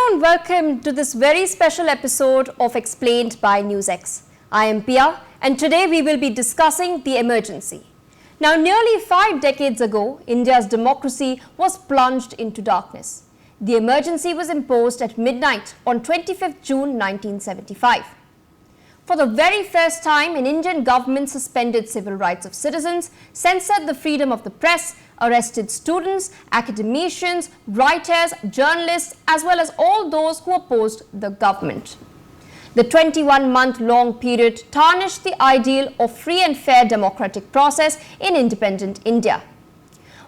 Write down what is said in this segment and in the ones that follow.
Hello and welcome to this very special episode of Explained by NewsX. I am Pia and today we will be discussing the emergency. Now, nearly 5 decades ago, India's democracy was plunged into darkness. The emergency was imposed at midnight on 25th June 1975. For the very first time, an Indian government suspended civil rights of citizens, censored the freedom of the press, arrested students, academicians, writers, journalists, as well as all those who opposed the government. The 21-month-long period tarnished the ideal of free and fair democratic process in independent India.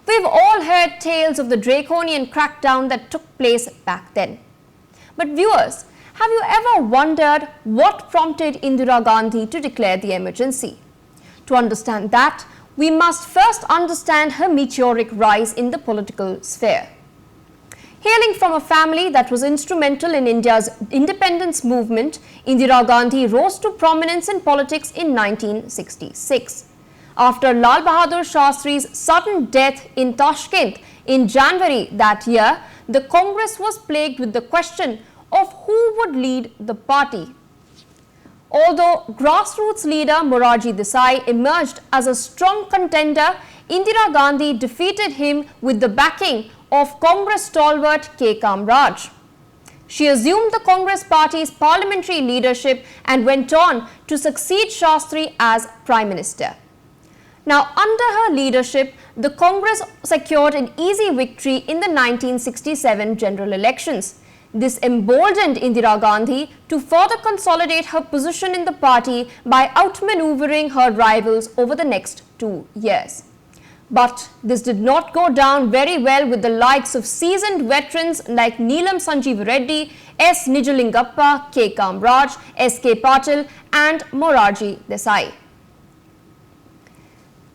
We've all heard tales of the draconian crackdown that took place back then. But viewers, have you ever wondered what prompted Indira Gandhi to declare the emergency? To understand that, we must first understand her meteoric rise in the political sphere. Hailing from a family that was instrumental in India's independence movement, Indira Gandhi rose to prominence in politics in 1966. After Lal Bahadur Shastri's sudden death in Tashkent in January that year, the Congress was plagued with the question of who would lead the party. Although grassroots leader Morarji Desai emerged as a strong contender, Indira Gandhi defeated him with the backing of Congress stalwart K. Kamraj. She assumed the Congress party's parliamentary leadership and went on to succeed Shastri as Prime Minister. Now, under her leadership, the Congress secured an easy victory in the 1967 general elections. This emboldened Indira Gandhi to further consolidate her position in the party by outmaneuvering her rivals over the next 2 years. But this did not go down very well with the likes of seasoned veterans like Neelam Sanjeev Reddy, S. Nijalingappa, K. Kamraj, S. K. Patil and Morarji Desai.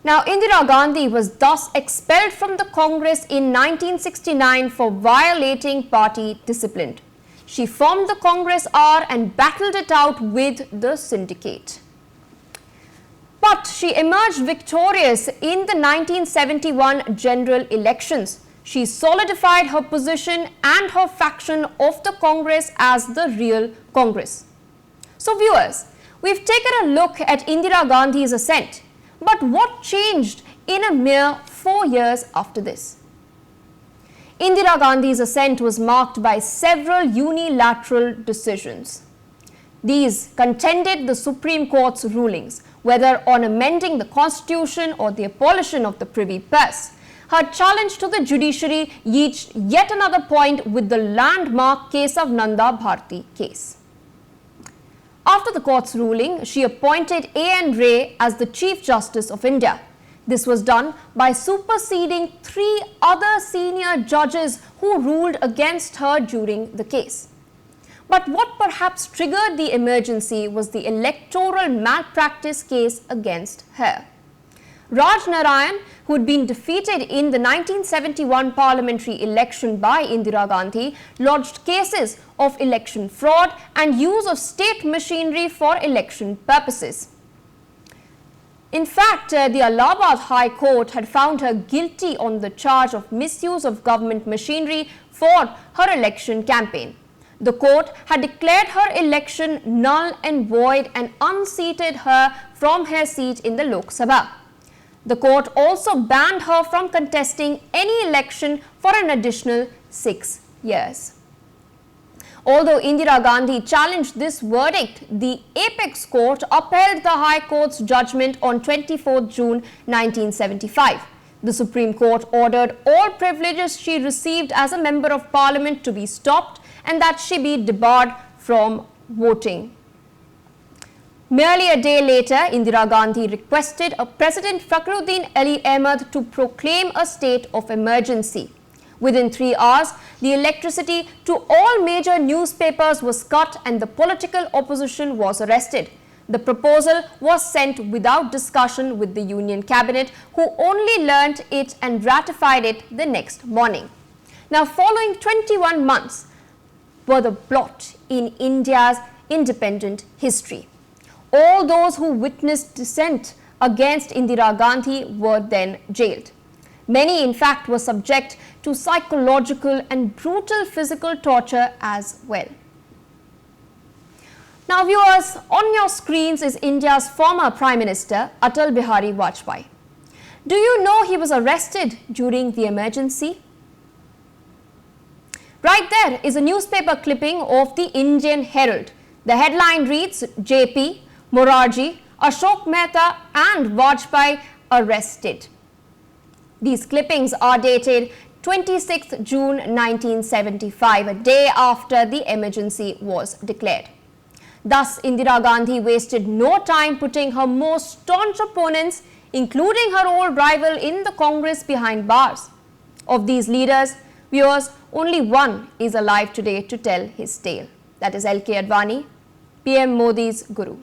Now, Indira Gandhi was thus expelled from the Congress in 1969 for violating party discipline. She formed the Congress R and battled it out with the syndicate. But she emerged victorious in the 1971 general elections. She solidified her position and her faction of the Congress as the real Congress. So viewers, we've taken a look at Indira Gandhi's ascent. But what changed in a mere 4 years after this? Indira Gandhi's ascent was marked by several unilateral decisions. These contended the Supreme Court's rulings, whether on amending the constitution or the abolition of the Privy Purse. Her challenge to the judiciary reached yet another point with the landmark case of Nanda Bharti case. After the court's ruling, she appointed A.N. Ray as the Chief Justice of India. This was done by superseding 3 other senior judges who ruled against her during the case. But what perhaps triggered the emergency was the electoral malpractice case against her. Raj Narayan, who had been defeated in the 1971 parliamentary election by Indira Gandhi, lodged cases of election fraud and use of state machinery for election purposes. In fact, the Allahabad High Court had found her guilty on the charge of misuse of government machinery for her election campaign. The court had declared her election null and void and unseated her from her seat in the Lok Sabha. The court also banned her from contesting any election for an additional 6 years. Although Indira Gandhi challenged this verdict, the Apex Court upheld the High Court's judgment on 24 June 1975. The Supreme Court ordered all privileges she received as a member of Parliament to be stopped and that she be debarred from voting. Merely a day later, Indira Gandhi requested President Fakhruddin Ali Ahmed to proclaim a state of emergency. Within 3 hours, the electricity to all major newspapers was cut and the political opposition was arrested. The proposal was sent without discussion with the Union Cabinet, who only learnt it and ratified it the next morning. Now, following 21 months were the blot in India's independent history. All those who witnessed dissent against Indira Gandhi were then jailed. Many, in fact, were subject to psychological and brutal physical torture as well. Now, viewers, on your screens is India's former Prime Minister, Atal Bihari Vajpayee. Do you know he was arrested during the emergency? Right there is a newspaper clipping of the Indian Herald. The headline reads, JP, Morarji, Ashok Mehta and Vajpayee arrested. These clippings are dated 26th June 1975, a day after the emergency was declared. Thus, Indira Gandhi wasted no time putting her most staunch opponents, including her old rival in the Congress, behind bars. Of these leaders, viewers, only one is alive today to tell his tale. That is LK Advani, PM Modi's guru.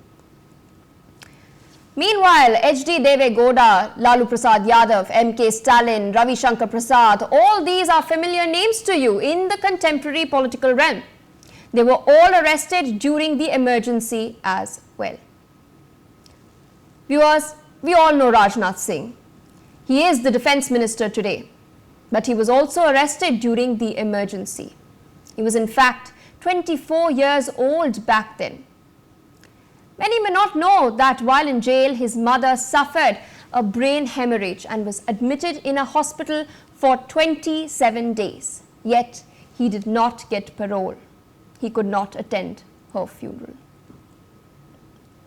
Meanwhile, H.D. Deve Gowda, Lalu Prasad Yadav, M.K. Stalin, Ravi Shankar Prasad, all these are familiar names to you in the contemporary political realm. They were all arrested during the emergency as well. Viewers, we all know Rajnath Singh. He is the defense minister today, but he was also arrested during the emergency. He was in fact 24 years old back then. Many may not know that while in jail, his mother suffered a brain hemorrhage and was admitted in a hospital for 27 days. Yet, he did not get parole. He could not attend her funeral.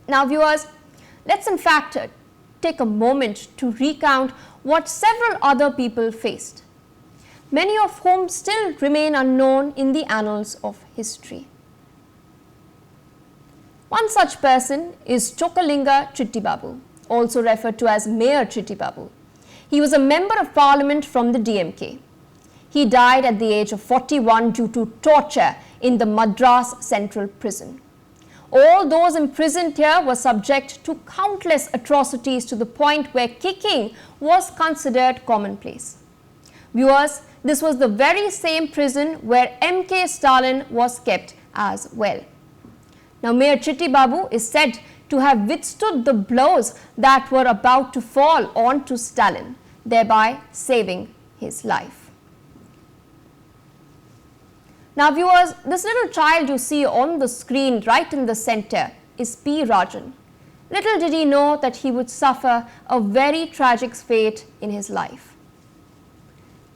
Now, viewers, let's in fact take a moment to recount what several other people faced, many of whom still remain unknown in the annals of history. One such person is Chokkalinga Chittibabu, also referred to as Mayor Chittibabu. He was a member of parliament from the DMK. He died at the age of 41 due to torture in the Madras Central Prison. All those imprisoned here were subject to countless atrocities to the point where kicking was considered commonplace. Viewers, this was the very same prison where M.K. Stalin was kept as well. Now, Mayor Chittibabu is said to have withstood the blows that were about to fall onto Stalin, thereby saving his life. Now, viewers, this little child you see on the screen right in the center is P. Rajan. Little did he know that he would suffer a very tragic fate in his life.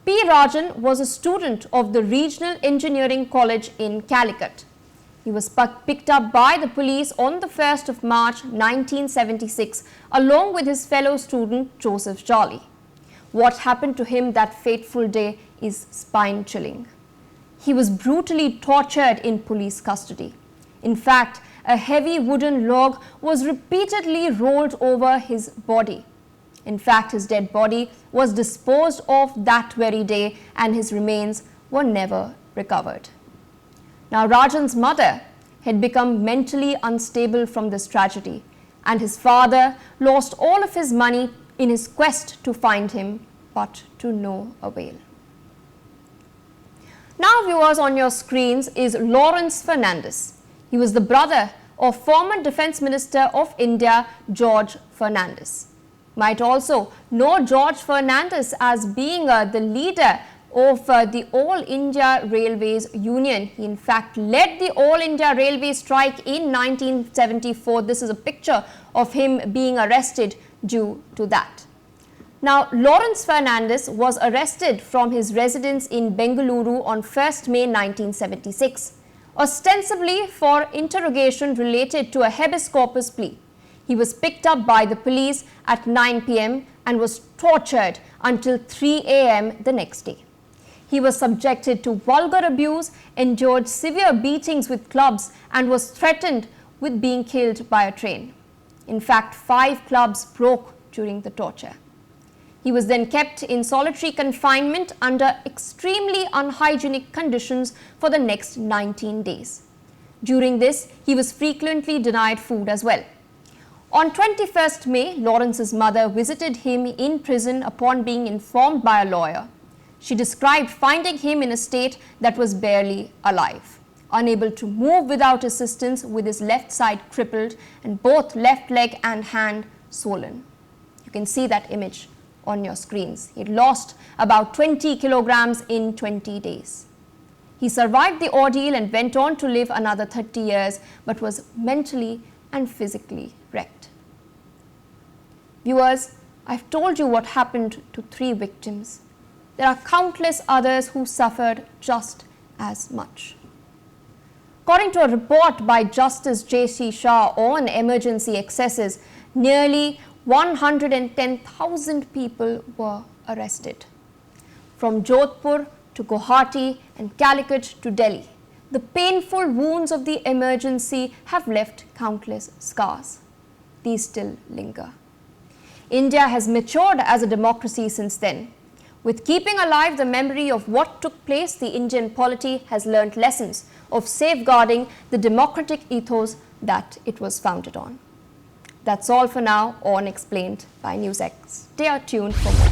P. Rajan was a student of the Regional Engineering College in Calicut. He was picked up by the police on the 1st of March 1976 along with his fellow student Joseph Jolly. What happened to him that fateful day is spine-chilling. He was brutally tortured in police custody. In fact, a heavy wooden log was repeatedly rolled over his body. In fact, his dead body was disposed of that very day and his remains were never recovered. Now, Rajan's mother had become mentally unstable from this tragedy, and his father lost all of his money in his quest to find him, but to no avail. Now, viewers, on your screens is Lawrence Fernandes. He was the brother of former Defence Minister of India, George Fernandes. Might also know George Fernandes as being the leader of the All India Railways Union. He in fact led the All India Railway strike in 1974. This is a picture of him being arrested due to that. Now, Lawrence Fernandes was arrested from his residence in Bengaluru on 1st May 1976, ostensibly for interrogation related to a habeas corpus plea. He was picked up by the police at 9 p.m. and was tortured until 3 a.m. the next day. He was subjected to vulgar abuse, endured severe beatings with clubs, and was threatened with being killed by a train. In fact, 5 clubs broke during the torture. He was then kept in solitary confinement under extremely unhygienic conditions for the next 19 days. During this, he was frequently denied food as well. On 21st May, Lawrence's mother visited him in prison upon being informed by a lawyer. She described finding him in a state that was barely alive, unable to move without assistance, with his left side crippled and both left leg and hand swollen. You can see that image on your screens. He'd lost about 20 kilograms in 20 days. He survived the ordeal and went on to live another 30 years, but was mentally and physically wrecked. Viewers, I've told you what happened to 3 victims. There are countless others who suffered just as much. According to a report by Justice J.C. Shah on emergency excesses, nearly 110,000 people were arrested. From Jodhpur to Guwahati and Calicut to Delhi, the painful wounds of the emergency have left countless scars. These still linger. India has matured as a democracy since then. With keeping alive the memory of what took place, the Indian polity has learnt lessons of safeguarding the democratic ethos that it was founded on. That's all for now on Explained by NewsX. Stay tuned for more.